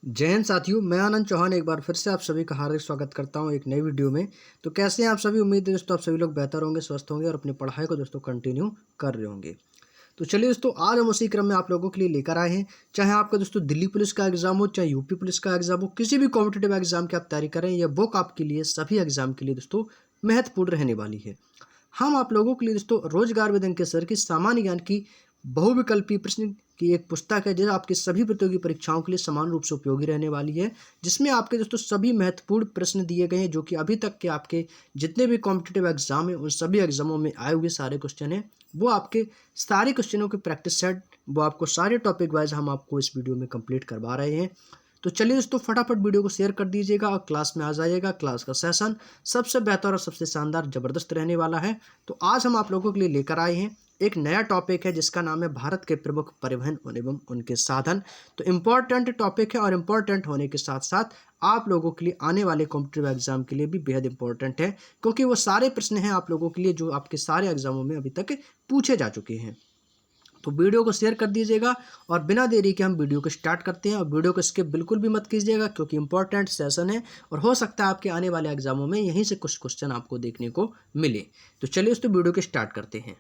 जय हिंद साथियों, मैं आनंद चौहान एक बार फिर से आप सभी का हार्दिक स्वागत करता हूं एक नई वीडियो में। तो कैसे हैं आप सभी? उम्मीद है दोस्तों आप सभी लोग बेहतर होंगे, स्वस्थ होंगे और अपनी पढ़ाई को दोस्तों कंटिन्यू कर रहे होंगे। तो चलिए दोस्तों, आज हम उसी क्रम में आप लोगों के लिए लेकर आए हैं। चाहे आपका दोस्तों दिल्ली पुलिस का एग्जाम हो, चाहे यूपी पुलिस का एग्जाम हो, किसी भी कॉम्पिटेटिव एग्जाम की आप तैयारी करें, यह बुक आपके लिए सभी एग्जाम के लिए दोस्तों महत्वपूर्ण रहने वाली है। हम आप लोगों के लिए दोस्तों रोजगार विद अंक सर की सामान्य ज्ञान की बहुविकल्पी प्रश्न की एक पुस्तक है, जो आपके सभी प्रतियोगी परीक्षाओं के लिए समान रूप से उपयोगी रहने वाली है, जिसमें आपके दोस्तों सभी महत्वपूर्ण प्रश्न दिए गए हैं, जो कि अभी तक के आपके जितने भी कॉम्पिटिटिव एग्जाम हैं उन सभी एग्जामों में आए हुए सारे क्वेश्चन हैं। वो आपके सारे क्वेश्चनों के प्रैक्टिस सेट, वो आपको सारे टॉपिक वाइज हम आपको इस वीडियो में कंप्लीट करवा रहे हैं। तो चलिए दोस्तों, फटाफट वीडियो को शेयर कर दीजिएगा और क्लास में आ जाइएगा। क्लास का सेशन सबसे बेहतर और सबसे शानदार जबरदस्त रहने वाला है। तो आज हम आप लोगों के लिए लेकर आए हैं एक नया टॉपिक है, जिसका नाम है भारत के प्रमुख परिवहन एवं उनके साधन। तो इम्पोर्टेंट टॉपिक है और इम्पोर्टेंट होने के साथ साथ आप लोगों के लिए आने वाले कॉम्पिटिटिव एग्जाम के लिए भी बेहद इंपॉर्टेंट है, क्योंकि वो सारे प्रश्न हैं आप लोगों के लिए जो आपके सारे एग्जामों में अभी तक पूछे जा चुके हैं। तो वीडियो को शेयर कर दीजिएगा और बिना देरी के हम वीडियो को स्टार्ट करते हैं। और वीडियो को स्किप बिल्कुल भी मत कीजिएगा, क्योंकि इंपॉर्टेंट सेशन है और हो सकता है आपके आने वाले एग्जामों में यहीं से कुछ क्वेश्चन आपको देखने को मिले। तो चलिए दोस्तों, वीडियो को स्टार्ट करते हैं।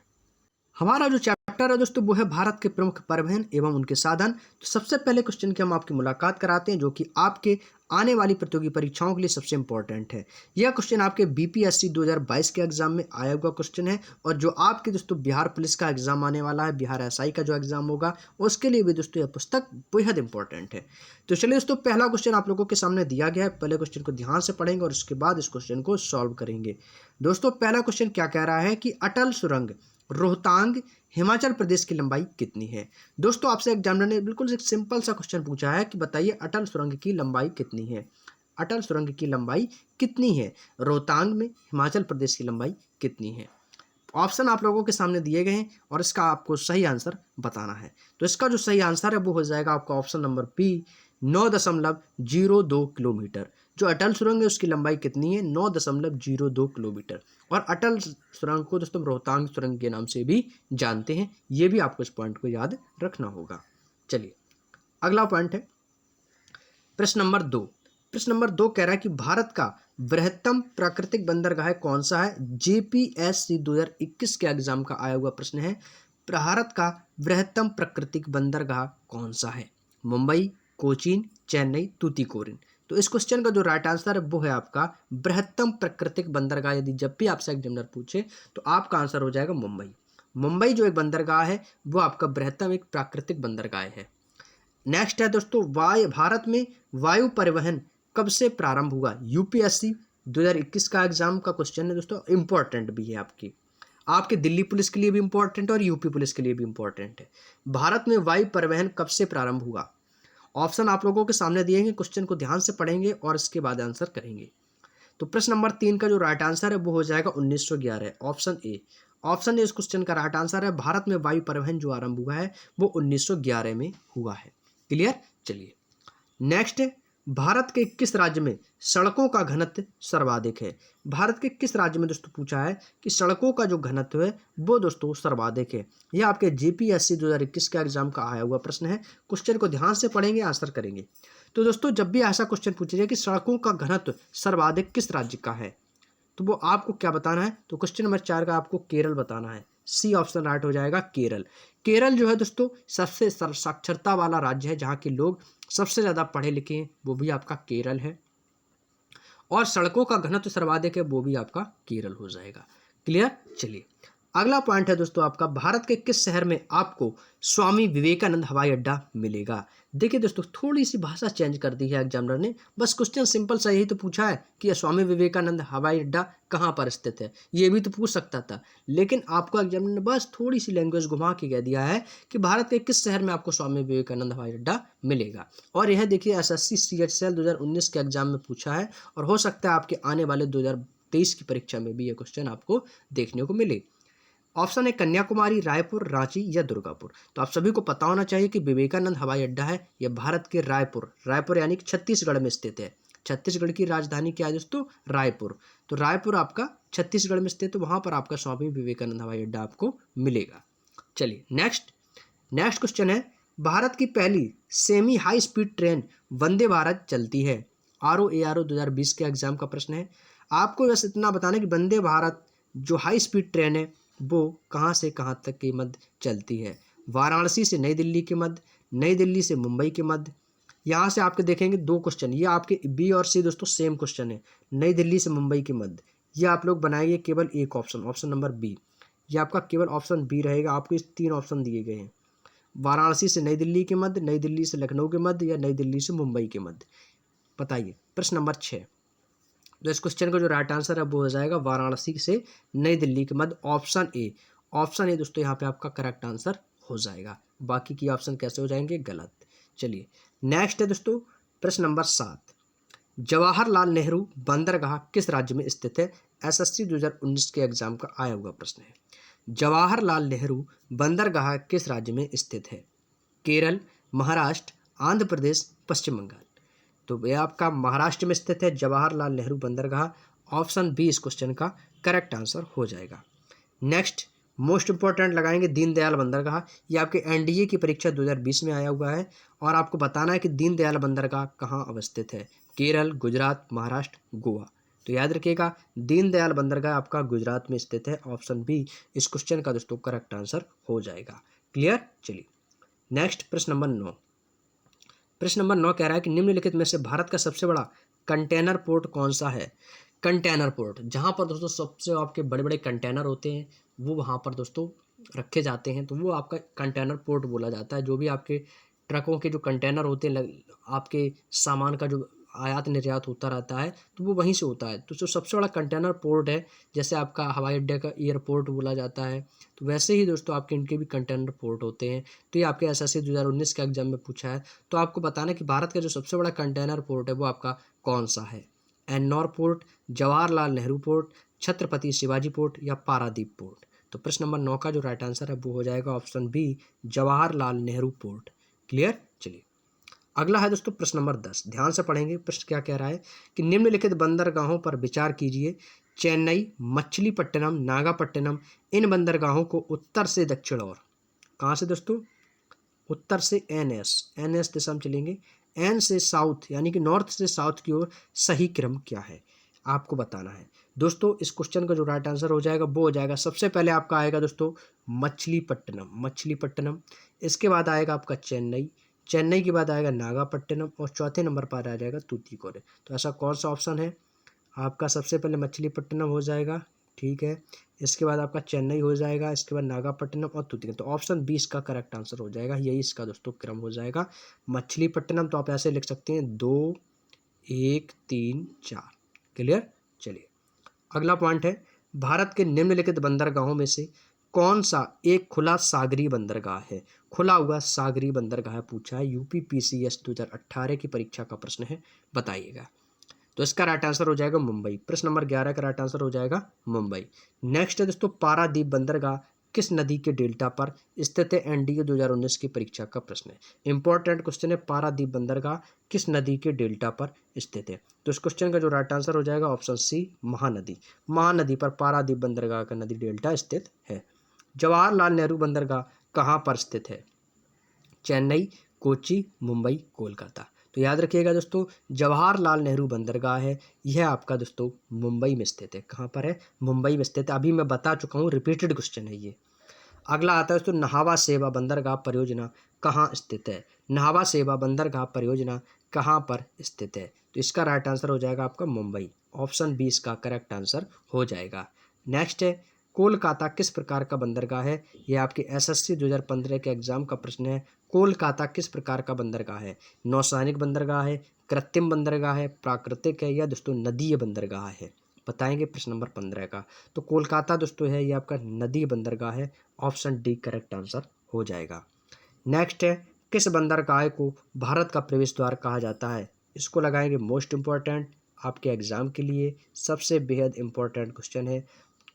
हमारा जो चैप्टर है दोस्तों वो है भारत के प्रमुख परिवहन एवं उनके साधन। तो सबसे पहले क्वेश्चन की हम आपकी मुलाकात कराते हैं, जो कि आपके आने वाली प्रतियोगी परीक्षाओं के लिए सबसे इंपॉर्टेंट है। यह क्वेश्चन आपके बीपीएससी 2022 के एग्जाम में आया हुआ क्वेश्चन है, और जो आपके दोस्तों बिहार पुलिस का एग्जाम आने वाला है, बिहार एसआई का जो एग्जाम होगा उसके लिए भी दोस्तों यह पुस्तक बेहद इंपॉर्टेंट है। तो चलिए दोस्तों, पहला क्वेश्चन आप लोगों के सामने दिया गया है। पहले क्वेश्चन को ध्यान से पढ़ेंगे और उसके बाद इस क्वेश्चन को सॉल्व करेंगे। दोस्तों, पहला क्वेश्चन क्या कह रहा है कि अटल सुरंग रोहतांग हिमाचल प्रदेश की लंबाई कितनी है। दोस्तों, आपसे एग्जामिनर ने बिल्कुल एक सिंपल सा क्वेश्चन पूछा है कि बताइए अटल सुरंग की लंबाई कितनी है। अटल सुरंग की लंबाई कितनी है, रोहतांग में हिमाचल प्रदेश की लंबाई कितनी है। ऑप्शन आप लोगों के सामने दिए गए हैं और इसका आपको सही आंसर बताना है। तो इसका जो सही आंसर है वो हो जाएगा आपका ऑप्शन नंबर बी, 9.02 किलोमीटर। जो अटल सुरंग है उसकी लंबाई कितनी है, 9.02 किलोमीटर। और अटल सुरंग को दोस्तों रोहतांग सुरंग के नाम से भी जानते हैं। ये भी आपको इस पॉइंट को याद रखना होगा। चलिए, अगला पॉइंट है प्रश्न नंबर 2। प्रश्न नंबर 2 कह रहा है कि भारत का बृहत्तम प्राकृतिक बंदरगाह कौन सा है। जेपीएससी 2021 के एग्जाम का आया हुआ प्रश्न है। भारत का बृहत्तम प्राकृतिक बंदरगाह कौन सा है। मुंबई, कोचीन, चेन्नई, तूतीकोरिन। तो इस क्वेश्चन का जो राइट आंसर है वो है आपका बृहत्तम प्राकृतिक बंदरगाह। यदि जब भी आपसे एग्जामिनर पूछे तो आपका आंसर हो जाएगा मुंबई। मुंबई जो एक बंदरगाह है वो आपका बृहत्तम एक प्राकृतिक बंदरगाह है। नेक्स्ट है दोस्तों, भारत में वायु परिवहन कब से प्रारंभ हुआ। यूपीएससी 2021 का एग्जाम का क्वेश्चन है दोस्तों, इंपॉर्टेंट भी है आपके दिल्ली पुलिस के लिए भी इंपॉर्टेंट है और यूपी पुलिस के लिए भी इंपॉर्टेंट है। भारत में वायु परिवहन कब से प्रारंभ हुआ। ऑप्शन आप लोगों के सामने दिए हैं, क्वेश्चन को ध्यान से पढ़ेंगे और इसके बाद आंसर करेंगे। तो प्रश्न नंबर 3 का जो राइट आंसर है वो हो जाएगा 1911, ऑप्शन ए। ऑप्शन ए इस क्वेश्चन का राइट आंसर है। भारत में वायु परिवहन जो आरंभ हुआ है वो 1911 में हुआ है। क्लियर। चलिए, नेक्स्ट है, भारत के किस राज्य में सड़कों का घनत्व सर्वाधिक है। भारत के किस राज्य में दोस्तों पूछा है कि सड़कों का जो घनत्व है वो दोस्तों सर्वाधिक है। यह आपके जेपीएससी 2021 के एग्जाम का आया हुआ प्रश्न है। क्वेश्चन को ध्यान से पढ़ेंगे, आंसर करेंगे। तो दोस्तों, जब भी ऐसा क्वेश्चन पूछा जाए कि सड़कों का घनत्व सर्वाधिक किस राज्य का है, तो वो आपको क्या बताना है। तो क्वेश्चन नंबर 4 का आपको केरल बताना है। सी ऑप्शन राइट हो जाएगा, केरल। केरल जो है दोस्तों सबसे साक्षरता वाला राज्य है, जहाँ के लोग सबसे ज़्यादा पढ़े लिखे हैं, वो भी आपका केरल है। और सड़कों का घनत्व सर्वाधिक है, वो भी आपका केरल हो जाएगा। क्लियर। चलिए, अगला पॉइंट है दोस्तों आपका, भारत के किस शहर में आपको स्वामी विवेकानंद हवाई अड्डा मिलेगा। देखिए दोस्तों, थोड़ी सी भाषा चेंज कर दी है एग्जामिनर ने। बस क्वेश्चन सिंपल सा यही तो पूछा है कि स्वामी विवेकानंद हवाई अड्डा कहाँ पर स्थित है। ये भी तो पूछ सकता था, लेकिन आपको एग्जामिनर ने बस थोड़ी सी लैंग्वेज घुमा के कह दिया है कि भारत के किस शहर में आपको स्वामी विवेकानंद हवाई अड्डा मिलेगा। और यह देखिए एसएससी सीएचएल 2019 के एग्जाम में पूछा है, और हो सकता है आपके आने वाले 2023 की परीक्षा में भी यह क्वेश्चन आपको देखने को मिले। ऑप्शन है कन्याकुमारी, रायपुर, रांची या दुर्गापुर। तो आप सभी को पता होना चाहिए कि विवेकानंद हवाई अड्डा है यह भारत के रायपुर यानी कि छत्तीसगढ़ में स्थित है। छत्तीसगढ़ की राजधानी क्या है दोस्तों, रायपुर। तो रायपुर आपका छत्तीसगढ़ में स्थित है, तो वहां पर आपका स्वामी विवेकानंद हवाई अड्डा आपको मिलेगा। चलिए, नेक्स्ट क्वेश्चन है, भारत की पहली semi high speed train Vande Bharat चलती है? RO ARO 2020 के एग्जाम का प्रश्न है। आपको बस इतना बताना कि वंदे भारत जो हाई स्पीड ट्रेन है वो कहाँ से कहाँ तक के मध्य चलती है? वाराणसी से नई दिल्ली के मध्य, नई दिल्ली से मुंबई के मध्य। यहाँ से आपके देखेंगे दो क्वेश्चन, ये आपके बी और सी दोस्तों सेम क्वेश्चन है। नई दिल्ली से मुंबई के मध्य, ये आप लोग बनाइए केवल एक ऑप्शन, ऑप्शन नंबर बी। ये आपका केवल ऑप्शन बी रहेगा। आपको इस 3 ऑप्शन दिए गए हैं, वाराणसी से नई दिल्ली के मध्य, नई दिल्ली से लखनऊ के मध्य या नई दिल्ली से मुंबई के मध्य। बताइए। प्रश्न नंबर 6, तो इस क्वेश्चन का जो राइट आंसर है वो हो जाएगा वाराणसी से नई दिल्ली के मध्य, ऑप्शन ए। ऑप्शन ए दोस्तों यहाँ पे आपका करेक्ट आंसर हो जाएगा। बाकी की ऑप्शन कैसे हो जाएंगे? गलत। चलिए नेक्स्ट है दोस्तों प्रश्न नंबर 7, जवाहरलाल नेहरू बंदरगाह किस राज्य में स्थित है? SSC 2019 के एग्जाम का आया हुआ प्रश्न है। जवाहरलाल नेहरू बंदरगाह किस राज्य में स्थित है? केरल, महाराष्ट्र, आंध्र प्रदेश, पश्चिम बंगाल। तो यह आपका महाराष्ट्र में स्थित है जवाहरलाल नेहरू बंदरगाह। ऑप्शन बी इस क्वेश्चन का करेक्ट आंसर हो जाएगा। नेक्स्ट मोस्ट इंपॉर्टेंट लगाएंगे दीनदयाल बंदरगाह। ये आपके NDA की परीक्षा 2020 में आया हुआ है और आपको बताना है कि दीनदयाल बंदरगाह कहाँ अवस्थित है? केरल, गुजरात, महाराष्ट्र, गोवा। तो याद रखिएगा दीनदयाल बंदरगाह आपका गुजरात में स्थित है। ऑप्शन बी इस क्वेश्चन का दोस्तों करेक्ट आंसर हो जाएगा। क्लियर? चलिए नेक्स्ट प्रश्न नंबर 9। प्रश्न नंबर 9 कह रहा है कि निम्नलिखित में से भारत का सबसे बड़ा कंटेनर पोर्ट कौन सा है? कंटेनर पोर्ट जहाँ पर दोस्तों सबसे आपके बड़े बड़े कंटेनर होते हैं वो वहाँ पर दोस्तों रखे जाते हैं, तो वो आपका कंटेनर पोर्ट बोला जाता है। जो भी आपके ट्रकों के जो कंटेनर होते हैं, आपके सामान का जो आयात निर्यात होता रहता है तो वो वहीं से होता है। तो जो सबसे बड़ा कंटेनर पोर्ट है, जैसे आपका हवाई अड्डे का एयरपोर्ट बोला जाता है, तो वैसे ही दोस्तों आपके इनके भी कंटेनर पोर्ट होते हैं। तो ये आपके SSC 2019 के एग्जाम में पूछा है। तो आपको बताना कि भारत का जो सबसे बड़ा कंटेनर पोर्ट है वो आपका कौन सा है? Ennore port, Jawaharlal Nehru port, Chhatrapati Shivaji port या पारादीप पोर्ट। तो प्रश्न नंबर 9 का जो राइट आंसर है वो हो जाएगा option B, Jawaharlal Nehru port. Clear? चलिए अगला है दोस्तों प्रश्न नंबर 10। ध्यान से पढ़ेंगे। प्रश्न क्या कह रहा है कि निम्नलिखित बंदरगाहों पर विचार कीजिए। चेन्नई, मछलीपट्टनम, नागापट्टनम। इन बंदरगाहों को उत्तर से दक्षिण और, कहाँ से दोस्तों? उत्तर से NS दिशा में चलेंगे, N से साउथ यानी कि नॉर्थ से साउथ की ओर सही क्रम क्या है आपको बताना है। दोस्तों इस क्वेश्चन का जो राइट आंसर हो जाएगा वो हो जाएगा, सबसे पहले आपका आएगा दोस्तों मछलीपट्टनम। इसके बाद आएगा आपका चेन्नई के बाद आएगा नागापट्टनम और चौथे नंबर पर आ जाएगा तूतीकोरिन। तो ऐसा कौन सा ऑप्शन है आपका? सबसे पहले मछलीपट्टनम हो जाएगा, ठीक है। इसके बाद आपका चेन्नई हो जाएगा, इसके बाद नागापट्टनम और तूतीकोरिन। तो ऑप्शन 20 का करेक्ट आंसर हो जाएगा, यही इसका दोस्तों क्रम हो जाएगा। मछलीपट्टनम तो आप ऐसे लिख सकते हैं 2 1 3 4। क्लियर? चलिए अगला पॉइंट है, भारत के निम्नलिखित बंदरगाहों में से कौन सा एक खुला सागरीय बंदरगाह है? खुला हुआ सागरीय बंदरगाह पूछा है, UPPCS 2018 की परीक्षा का प्रश्न है, बताइएगा। तो इसका राइट आंसर हो जाएगा मुंबई। प्रश्न नंबर 11 का राइट आंसर हो जाएगा मुंबई। नेक्स्ट है दोस्तों पारादीप बंदरगाह किस नदी के डेल्टा पर स्थित है? NDA 2019 की परीक्षा का प्रश्न है, इंपॉर्टेंट क्वेश्चन है। पारादीप बंदरगाह किस नदी के डेल्टा पर स्थित है? तो इस क्वेश्चन का जो राइट आंसर हो जाएगा ऑप्शन सी, महानदी पर पारादीप बंदरगाह का नदी डेल्टा स्थित है। जवाहरलाल नेहरू बंदरगाह कहाँ पर स्थित है? चेन्नई, कोच्चि, मुंबई, कोलकाता। तो याद रखिएगा दोस्तों जवाहरलाल नेहरू बंदरगाह है, यह आपका दोस्तों मुंबई में स्थित है। कहाँ पर है? मुंबई में स्थित है। अभी मैं बता चुका हूँ, रिपीटेड क्वेश्चन है ये। अगला आता है दोस्तों नाहवा सेवा बंदरगाह परियोजना कहाँ स्थित है? नाहवा सेवा बंदरगाह परियोजना कहाँ पर स्थित है? तो इसका राइट आंसर हो जाएगा आपका मुंबई। ऑप्शन 20 का करेक्ट आंसर हो जाएगा। नेक्स्ट है कोलकाता किस प्रकार का बंदरगाह है? यह आपके SSC 2015 के एग्जाम का प्रश्न है। कोलकाता किस प्रकार का बंदरगाह है? नौसैनिक बंदरगाह है, कृत्रिम बंदरगाह है, प्राकृतिक है या दोस्तों नदीय बंदरगाह है? बताएंगे प्रश्न नंबर 15 का। तो कोलकाता दोस्तों है ये आपका नदी बंदरगाह है। ऑप्शन डी करेक्ट आंसर हो जाएगा। नेक्स्ट है किस बंदरगाह को भारत का प्रवेश द्वार कहा जाता है? इसको लगाएंगे मोस्ट इंपॉर्टेंट आपके एग्जाम के लिए, सबसे बेहद इंपॉर्टेंट क्वेश्चन है।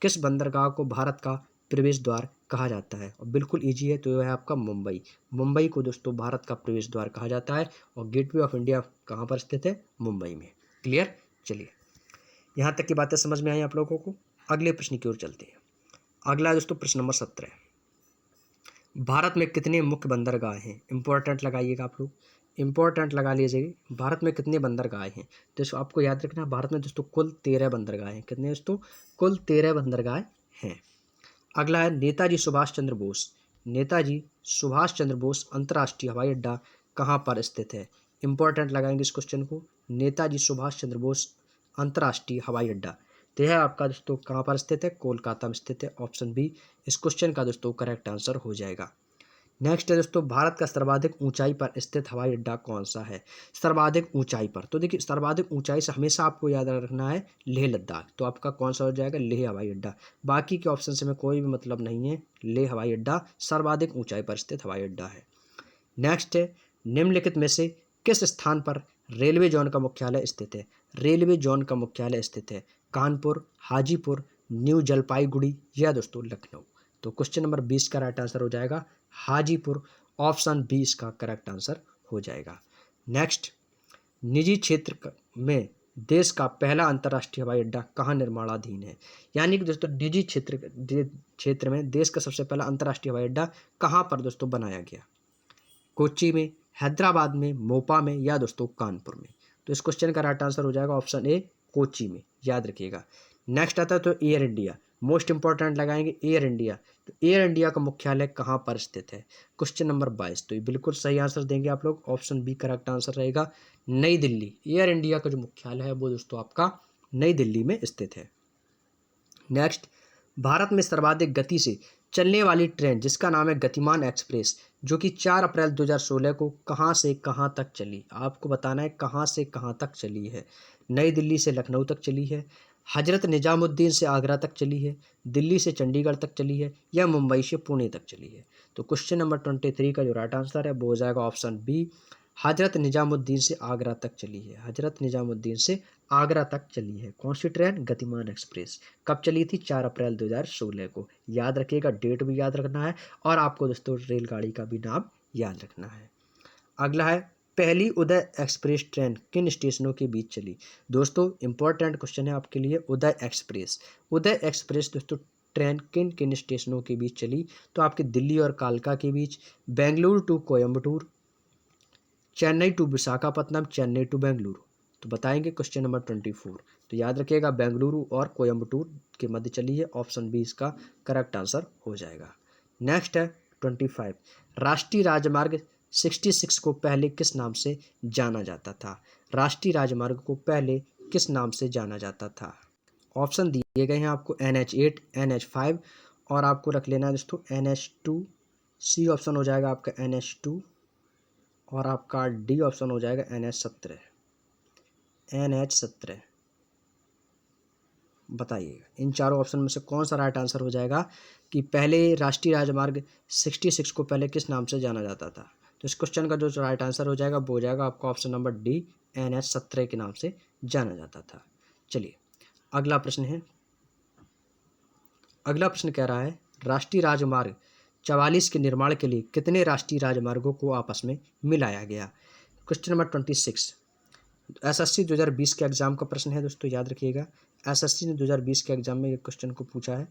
किस बंदरगाह को भारत का प्रवेश द्वार कहा जाता है? और बिल्कुल इजी है, तो यह है आपका मुंबई को दोस्तों भारत का प्रवेश द्वार कहा जाता है। और गेटवे ऑफ इंडिया कहाँ पर स्थित है? मुंबई में। क्लियर? चलिए यहाँ तक की बातें समझ में आई आप लोगों को। अगले प्रश्न की ओर चलते हैं। अगला है दोस्तों प्रश्न नंबर 17। भारत में कितने मुख्य बंदरगाह हैं? इंपॉर्टेंट लगाइएगा आप लोग, इंपॉर्टेंट लगा लीजिएगा। भारत में कितने बंदरगाह हैं? तो आपको याद रखना है, भारत में दोस्तों कुल 13 बंदरगाह हैं। कितने दोस्तों? कुल 13 बंदरगाह हैं। अगला है नेताजी सुभाष चंद्र बोस। नेताजी सुभाष चंद्र बोस अंतर्राष्ट्रीय हवाई अड्डा कहाँ पर स्थित है? इंपॉर्टेंट लगाएंगे इस क्वेश्चन को। नेताजी सुभाष चंद्र बोस अंतर्राष्ट्रीय हवाई अड्डा, तो यह आपका दोस्तों कहाँ पर स्थित है? कोलकाता में स्थित है। ऑप्शन बी इस क्वेश्चन का दोस्तों करेक्ट आंसर हो जाएगा। नेक्स्ट है दोस्तों, भारत का सर्वाधिक ऊंचाई पर स्थित हवाई अड्डा कौन सा है? सर्वाधिक ऊंचाई पर, तो देखिए सर्वाधिक ऊंचाई से हमेशा आपको याद रखना है लेह लद्दाख, तो आपका कौन सा हो जाएगा? लेह हवाई अड्डा। बाकी के ऑप्शन से में कोई भी मतलब नहीं है, लेह हवाई अड्डा सर्वाधिक ऊंचाई पर स्थित हवाई अड्डा है। नेक्स्ट है, निम्नलिखित में से किस स्थान पर रेलवे जोन का मुख्यालय स्थित है? रेलवे जोन का मुख्यालय स्थित है कानपुर, हाजीपुर, न्यू जलपाईगुड़ी या दोस्तों लखनऊ। तो क्वेश्चन नंबर 20 का राइट आंसर हो जाएगा हाजीपुर। ऑप्शन 20 का करेक्ट आंसर हो जाएगा। नेक्स्ट, निजी क्षेत्र में देश का पहला अंतर्राष्ट्रीय हवाई अड्डा कहाँ निर्माणाधीन है? यानी कि दोस्तों निजी क्षेत्र में देश का सबसे पहला अंतर्राष्ट्रीय हवाई अड्डा कहाँ पर दोस्तों बनाया गया? कोच्चि में, हैदराबाद में, मोपा में या दोस्तों कानपुर में। तो इस क्वेश्चन का राइट आंसर हो जाएगा ऑप्शन ए कोच्चि में, याद रखिएगा। नेक्स्ट आता है तो एयर इंडिया, मोस्ट इंपॉर्टेंट लगाएंगे एयर इंडिया। तो एयर इंडिया का मुख्यालय कहाँ पर स्थित है? क्वेश्चन नंबर 22, तो ये बिल्कुल सही आंसर देंगे आप लोग। ऑप्शन बी करेक्ट आंसर रहेगा नई दिल्ली। एयर इंडिया का जो मुख्यालय है वो दोस्तों आपका नई दिल्ली में स्थित है। नेक्स्ट, भारत में सर्वाधिक गति से चलने वाली ट्रेन जिसका नाम है गतिमान एक्सप्रेस, जो कि 4 अप्रैल 2016 को कहाँ से कहाँ तक चली? आपको बताना है कहाँ से कहाँ तक चली है। नई दिल्ली से लखनऊ तक चली है, हजरत निजामुद्दीन से आगरा तक चली है, दिल्ली से चंडीगढ़ तक चली है या मुंबई से पुणे तक चली है। तो क्वेश्चन नंबर 23 का जो राइट आंसर है वो हो जाएगा ऑप्शन बी, हजरत निजामुद्दीन से आगरा तक चली है। हजरत निजामुद्दीन से आगरा तक चली है कौन सी ट्रेन? गतिमान एक्सप्रेस। कब चली थी? 4 अप्रैल 2016 को। याद रखिएगा, डेट भी याद रखना है और आपको दोस्तों रेलगाड़ी का भी नाम याद रखना है। अगला है, पहली उदय एक्सप्रेस ट्रेन किन स्टेशनों के बीच चली? दोस्तों इंपॉर्टेंट क्वेश्चन है आपके लिए, उदय एक्सप्रेस। उदय एक्सप्रेस दोस्तों ट्रेन किन किन स्टेशनों के बीच चली? तो आपके दिल्ली और कालका के बीच, Bengaluru to Coimbatore, Chennai to Visakhapatnam, Chennai to Bengaluru. तो बताएंगे क्वेश्चन नंबर 24। तो याद रखिएगा बेंगलुरु और कोयम्बटूर के मध्य चली है। ऑप्शन बी इसका करेक्ट आंसर हो जाएगा। नेक्स्ट है 25, राष्ट्रीय राजमार्ग 66 को पहले किस नाम से जाना जाता था? राष्ट्रीय राजमार्ग को पहले किस नाम से जाना जाता था? ऑप्शन दिए गए हैं आपको NH8, NH5 और आपको रख लेना है दोस्तों NH2। सी ऑप्शन हो जाएगा आपका NH2 और आपका डी ऑप्शन हो जाएगा NH17। NH17 बताइएगा इन चारों ऑप्शन में से कौन सा राइट आंसर हो जाएगा कि पहले राष्ट्रीय राजमार्ग 66 को पहले किस नाम से जाना जाता था? तो इस क्वेश्चन का जो राइट आंसर हो जाएगा वो हो जाएगा आपका ऑप्शन नंबर डी, NH17 के नाम से जाना जाता था। चलिए अगला प्रश्न है। अगला प्रश्न कह रहा है, राष्ट्रीय राजमार्ग 44 के निर्माण के लिए कितने राष्ट्रीय राजमार्गों को आपस में मिलाया गया? क्वेश्चन नंबर 26 SSC 2020 के एग्जाम का प्रश्न है दोस्तों, याद रखिएगा। SSC ने 2020 के एग्जाम में एक क्वेश्चन को पूछा है,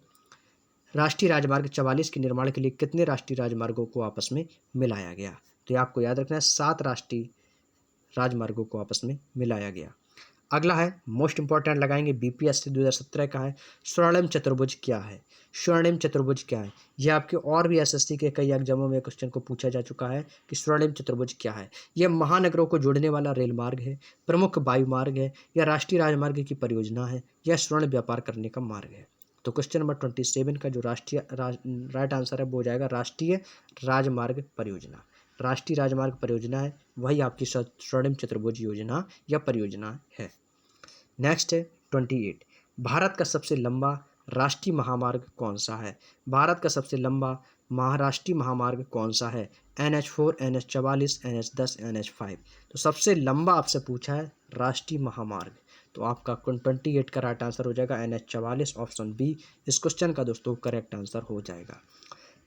राष्ट्रीय राजमार्ग 44 के निर्माण के लिए कितने राष्ट्रीय राजमार्गों को आपस में मिलाया गया? तो ये आपको याद रखना है 7 राष्ट्रीय राजमार्गों को आपस में मिलाया गया। अगला है मोस्ट इंपॉर्टेंट लगाएंगे, BPSC 2017 का है, स्वर्णिम चतुर्भुज क्या है? स्वर्णिम चतुर्भुज क्या है? यह आपके और भी SSC के कई एग्जामों में क्वेश्चन को पूछा जा चुका है कि स्वर्णिम चतुर्भुज क्या है। यह महानगरों को जोड़ने वाला रेल मार्ग है, प्रमुख वायु मार्ग है, या राष्ट्रीय राजमार्ग की परियोजना है, या स्वर्ण व्यापार करने का मार्ग है? तो क्वेश्चन नंबर 27 का जो राइट आंसर है वो हो जाएगा राष्ट्रीय राजमार्ग परियोजना। राष्ट्रीय राजमार्ग परियोजना है वही आपकी स्वर्णिम चतुर्भुज योजना या परियोजना है। नेक्स्ट है 28, भारत का सबसे लंबा राष्ट्रीय महामार्ग कौन सा है? भारत का सबसे लंबा महाराष्ट्रीय महामार्ग कौन सा है? NH4, NH44, NH10, NH5। तो सबसे लंबा आपसे पूछा है राष्ट्रीय महामार्ग, तो आपका 28 का राइट आंसर हो जाएगा NH44, ऑप्शन बी इस क्वेश्चन का दोस्तों करेक्ट आंसर हो जाएगा।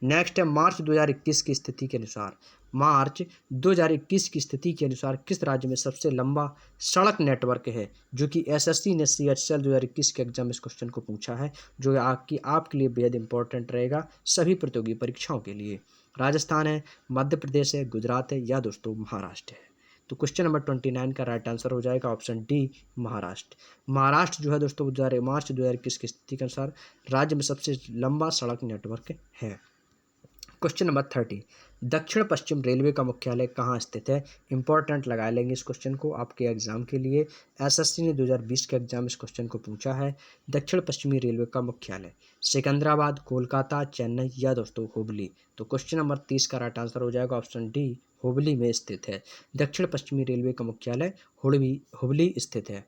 नेक्स्ट है मार्च 2021 की स्थिति के अनुसार, मार्च 2021 की स्थिति के अनुसार किस राज्य में सबसे लंबा सड़क नेटवर्क है? जो कि SSC ने CHL 2021 के एग्जाम इस क्वेश्चन को पूछा है, जो आपके लिए बेहद इंपॉर्टेंट रहेगा सभी प्रतियोगी परीक्षाओं के लिए। राजस्थान है, मध्य प्रदेश है, गुजरात है या दोस्तों महाराष्ट्र है। तो क्वेश्चन नंबर 29 का राइट आंसर हो जाएगा ऑप्शन डी महाराष्ट्र। महाराष्ट्र जो है दोस्तों मार्च 2021 की स्थिति के अनुसार राज्य में सबसे लंबा सड़क नेटवर्क है। क्वेश्चन नंबर 30, दक्षिण पश्चिम रेलवे का मुख्यालय कहाँ स्थित है? इंपॉर्टेंट लगा लेंगे इस क्वेश्चन को आपके एग्जाम के लिए। एसएससी ने 2020 के एग्जाम इस क्वेश्चन को पूछा है। दक्षिण पश्चिमी रेलवे का मुख्यालय सिकंदराबाद, कोलकाता, चेन्नई या दोस्तों हुबली। तो क्वेश्चन नंबर 30 का राइट आंसर हो जाएगा ऑप्शन डी हुबली में स्थित है। दक्षिण पश्चिमी रेलवे का मुख्यालय हुबली स्थित है।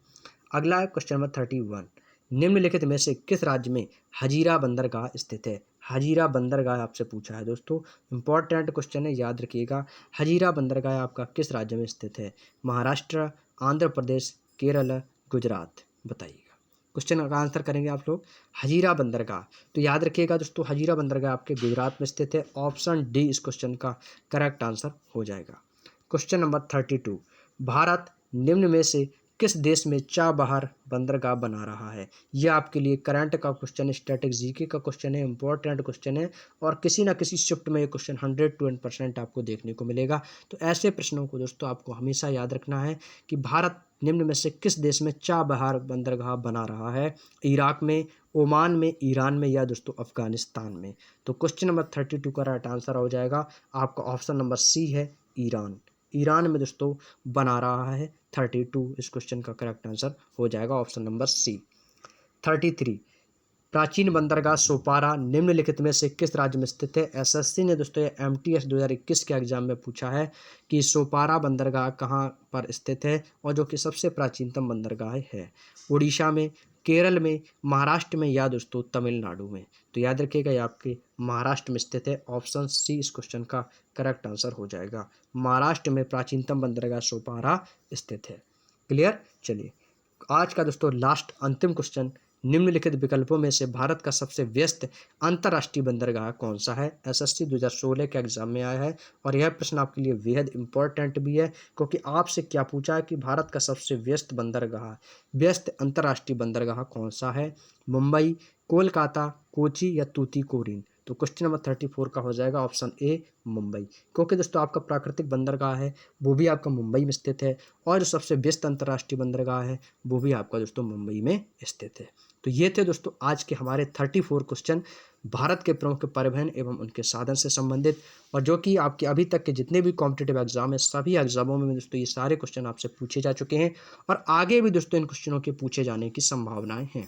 अगला है क्वेश्चन नंबर 31, निम्नलिखित में से किस राज्य में हजीरा बंदरगाह स्थित है? हजीरा बंदरगाह आपसे पूछा है दोस्तों, इंपॉर्टेंट क्वेश्चन है, याद रखिएगा। हजीरा बंदरगाह आपका किस राज्य में स्थित है? महाराष्ट्र, आंध्र प्रदेश, केरल, गुजरात, बताइएगा। क्वेश्चन का आंसर करेंगे आप लोग हजीरा बंदरगाह। तो याद रखिएगा दोस्तों, हजीरा बंदरगाह आपके गुजरात में स्थित है। ऑप्शन डी इस क्वेश्चन का करेक्ट आंसर हो जाएगा। क्वेश्चन नंबर 32, भारत निम्न में से किस देश में चाबहार बंदरगाह बना रहा है? यह आपके लिए करंट का क्वेश्चन है, स्टैटिक जीके का क्वेश्चन है, इंपॉर्टेंट क्वेश्चन है और किसी ना किसी शिफ्ट में ये क्वेश्चन 100% आपको देखने को मिलेगा। तो ऐसे प्रश्नों को दोस्तों आपको हमेशा याद रखना है कि भारत निम्न में से किस देश में चाबहार बंदरगाह बना रहा है? इराक में, ओमान में, ईरान में या दोस्तों अफगानिस्तान में। तो क्वेश्चन नंबर 32 का राइट आंसर हो जाएगा आपका ऑप्शन नंबर सी है ईरान। ईरान में दोस्तों बना रहा है 32, इस क्वेश्चन का करेक्ट आंसर हो जाएगा ऑप्शन नंबर सी। 33, प्राचीन बंदरगाह सोपारा निम्नलिखित में से किस राज्य में स्थित है? एसएससी ने दोस्तों एमटीएस 2021 के एग्जाम में पूछा है कि सोपारा बंदरगाह कहाँ पर स्थित है और जो कि सबसे प्राचीनतम बंदरगाह है। उड़ीसा में, केरल में, महाराष्ट्र में या दोस्तों तमिलनाडु में। तो याद रखिएगा ये आपके महाराष्ट्र में स्थित है। ऑप्शन सी इस क्वेश्चन का करेक्ट आंसर हो जाएगा। महाराष्ट्र में प्राचीनतम बंदरगाह सोपारा स्थित है। क्लियर। चलिए आज का दोस्तों लास्ट अंतिम क्वेश्चन, निम्नलिखित विकल्पों में से भारत का सबसे व्यस्त अंतर्राष्ट्रीय बंदरगाह कौन सा है? एसएससी 2016 के एग्जाम में आया है और यह प्रश्न आपके लिए बेहद इंपॉर्टेंट भी है, क्योंकि आपसे क्या पूछा है कि भारत का सबसे व्यस्त अंतर्राष्ट्रीय बंदरगाह कौन सा है? मुंबई, कोलकाता, कोची या तूतीकोरिन। तो क्वेश्चन नंबर 34 का हो जाएगा ऑप्शन ए मुंबई, क्योंकि दोस्तों आपका प्राकृतिक बंदरगाह है वो भी आपका मुंबई में स्थित है और जो सबसे व्यस्त अंतर्राष्ट्रीय बंदरगाह है वो भी आपका दोस्तों मुंबई में स्थित है। तो ये थे दोस्तों आज के हमारे 34 क्वेश्चन भारत के प्रमुख परिवहन एवं उनके साधन से संबंधित, और जो कि आपके अभी तक के जितने भी कॉम्पिटिटिव एग्जाम है सभी एग्जामों में दोस्तों ये सारे क्वेश्चन आपसे पूछे जा चुके हैं और आगे भी दोस्तों इन क्वेश्चनों के पूछे जाने की संभावनाएं हैं।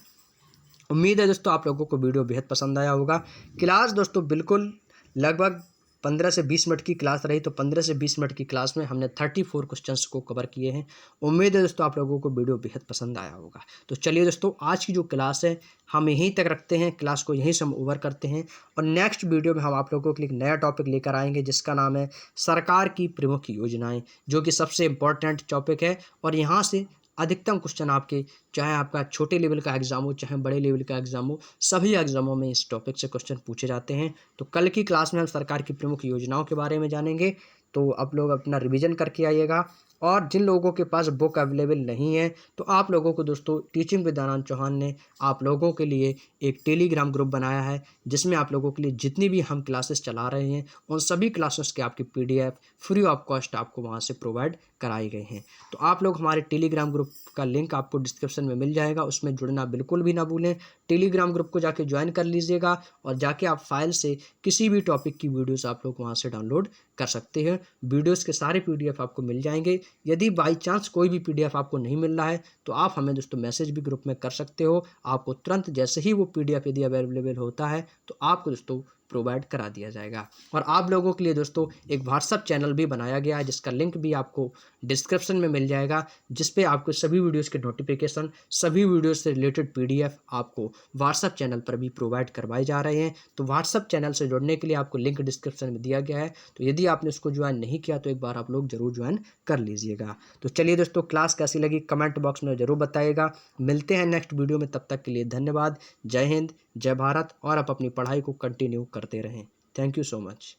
उम्मीद है दोस्तों आप लोगों को वीडियो बेहद पसंद आया होगा। क्लास दोस्तों बिल्कुल लगभग 15 से 20 मिनट की क्लास रही, तो 15 से 20 मिनट की क्लास में हमने 34 क्वेश्चंस को कवर किए हैं। उम्मीद है दोस्तों आप लोगों को वीडियो बेहद पसंद आया होगा। तो चलिए दोस्तों आज की जो क्लास है हम यहीं तक रखते हैं, क्लास को यहीं से हम ओवर करते हैं और नेक्स्ट वीडियो में हम आप लोगों के लिए एक नया टॉपिक लेकर आएंगे जिसका नाम है सरकार की प्रमुख योजनाएँ, जो कि सबसे इम्पॉर्टेंट टॉपिक है और यहाँ से अधिकतम क्वेश्चन आपके, चाहे आपका छोटे लेवल का एग्जाम हो चाहे बड़े लेवल का एग्जाम हो, सभी एग्जामों में इस टॉपिक से क्वेश्चन पूछे जाते हैं। तो कल की क्लास में हम सरकार की प्रमुख योजनाओं के बारे में जानेंगे, तो आप लोग अपना रिवीजन करके आइएगा। और जिन लोगों के पास बुक अवेलेबल नहीं है तो आप लोगों को दोस्तों टीचिंग विद आनंद चौहान ने आप लोगों के लिए एक टेलीग्राम ग्रुप बनाया है जिसमें आप लोगों के लिए जितनी भी हम क्लासेस चला रहे हैं उन सभी क्लासेस के आपकी PDF फ्री ऑफ कॉस्ट आपको वहां से प्रोवाइड कराए गए हैं। तो आप लोग हमारे टेलीग्राम ग्रुप का लिंक आपको डिस्क्रिप्शन में मिल जाएगा, उसमें जुड़ना बिल्कुल भी ना भूलें। टेलीग्राम ग्रुप को जाके ज्वाइन कर लीजिएगा और जाके आप फाइल से किसी भी टॉपिक की वीडियोस आप लोग वहां से डाउनलोड कर सकते हैं। वीडियोस के सारे PDF आपको मिल जाएंगे। यदि बाई चांस कोई भी PDF आपको नहीं मिल रहा है तो आप हमें दोस्तों मैसेज भी ग्रुप में कर सकते हो, आपको तुरंत जैसे ही वो PDF यदि अवेलेबल होता है तो आपको दोस्तों प्रोवाइड करा दिया जाएगा। और आप लोगों के लिए दोस्तों एक व्हाट्सअप चैनल भी बनाया गया है जिसका लिंक भी आपको डिस्क्रिप्शन में मिल जाएगा, जिस पे आपको सभी वीडियोस के नोटिफिकेशन, सभी वीडियोस से रिलेटेड PDF आपको व्हाट्सअप चैनल पर भी प्रोवाइड करवाए जा रहे हैं। तो व्हाट्सअप चैनल से जुड़ने के लिए आपको लिंक डिस्क्रिप्शन में दिया गया है, तो यदि आपने उसको ज्वाइन नहीं किया तो एक बार आप लोग जरूर ज्वाइन कर लीजिएगा। तो चलिए दोस्तों क्लास कैसी लगी कमेंट बॉक्स में जरूर बताइएगा। मिलते हैं नेक्स्ट वीडियो में, तब तक के लिए धन्यवाद। जय हिंद, जय भारत और आप अपनी पढ़ाई को कंटिन्यू करते रहें। Thank you so much.